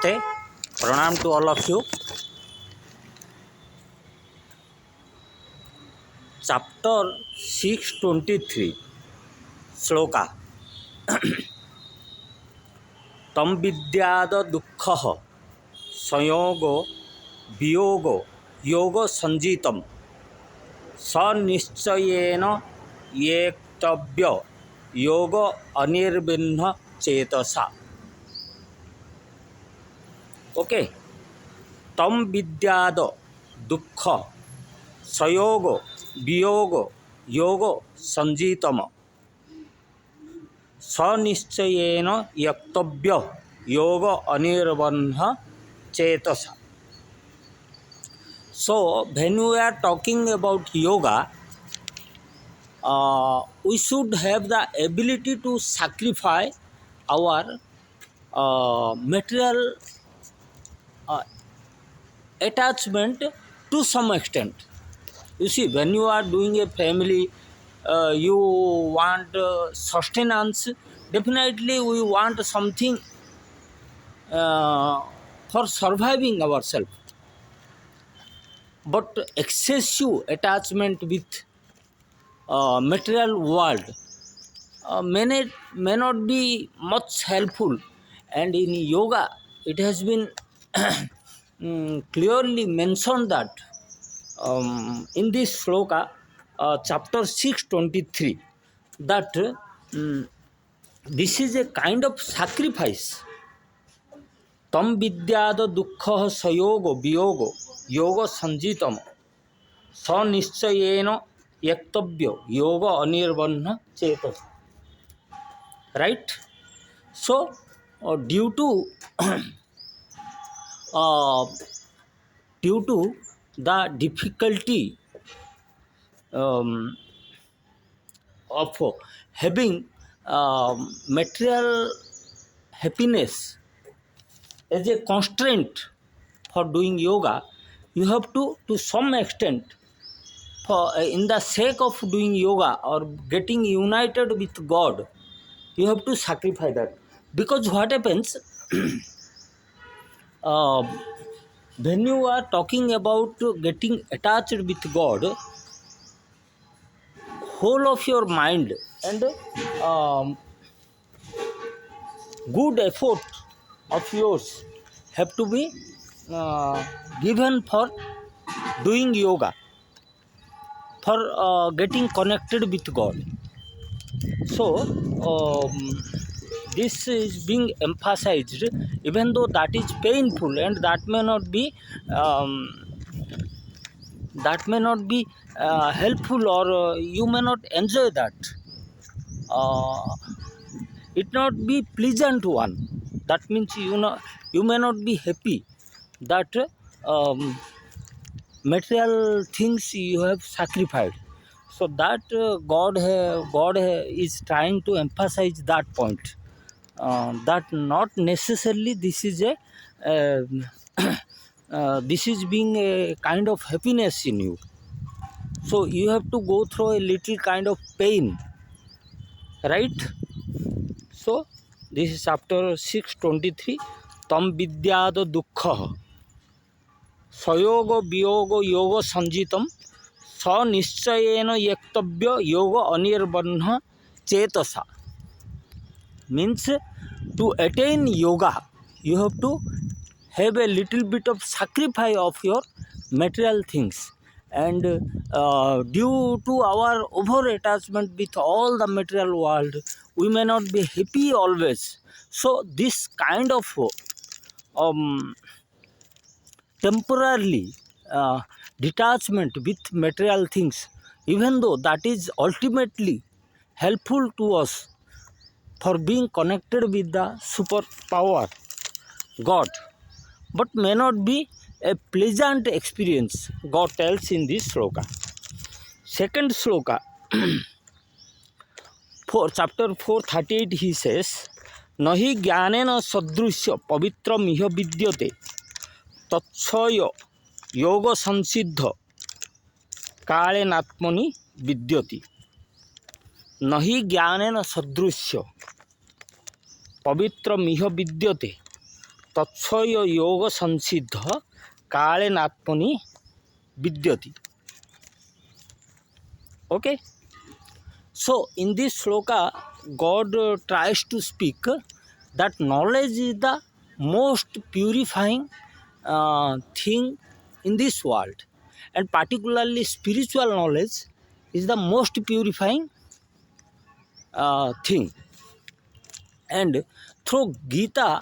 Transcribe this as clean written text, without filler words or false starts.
Namaste, pranam to all of you. Chapter 623, sloka. Tam vidyada dukkha sanyogo viyogo yoga sanjitam sanischayena yektavya yoga anirbinna chetasa. Okay. Tam vidyada dukkha sayogo viyogo yoga sanjitam sanischayena yaktavya yoga anirbinna chetasa. So, when we are talking about yoga, we should have the ability to sacrifice our material attachment to some extent. You see, when you are doing a family, you want sustenance. Definitely, we want something for surviving ourselves. But excessive attachment with material world may not be much helpful, and in yoga it has been clearly mentioned that in this sloka, chapter 623, that this is a kind of sacrifice. Tam vidyada dukkha sayogo viyogo yoga sanjitam sanischayena yaktavya yoga anirbanna chetas. Right? So, due to the difficulty of having material happiness as a constraint for doing yoga, you have to some extent, for in the sake of doing yoga or getting united with God, you have to sacrifice that. Because what happens, when you are talking about getting attached with God, whole of your mind and good effort of yours have to be given for doing yoga, for getting connected with God. So, this is being emphasized, even though that is painful and that may not be helpful, or you may not enjoy that. It not be pleasant one. That means you may not be happy that material things you have sacrificed. So that God is trying to emphasize that point. That not necessarily this is a this is being a kind of happiness in you. So you have to go through a little kind of pain, right? So this is chapter 623. Tam vidyada dukkha sayogo viyogo yoga sanjitam sa nischayena yaktavya yoga anirbanna chetasa. Means, to attain yoga, you have to have a little bit of sacrifice of your material things, and due to our over attachment with all the material world, we may not be happy always. So this kind of temporarily detachment with material things, even though that is ultimately helpful to us for being connected with the superpower God, but may not be a pleasant experience, God tells in this sloka. Second sloka, chapter 438, he says, Nahi jnanena sadrusya pavitra miha vidyate tatsaya yoga sansiddha kalenatmani vidyati. Nahi jnanena sadrusya pavitra miha vidyate तत्सय योग संसिद्ध कालेनात्मनि विद्यति. Okay. So in this sloka, God tries to speak that knowledge is the most purifying thing in this world, and particularly spiritual knowledge is the most purifying thing. And through Gita,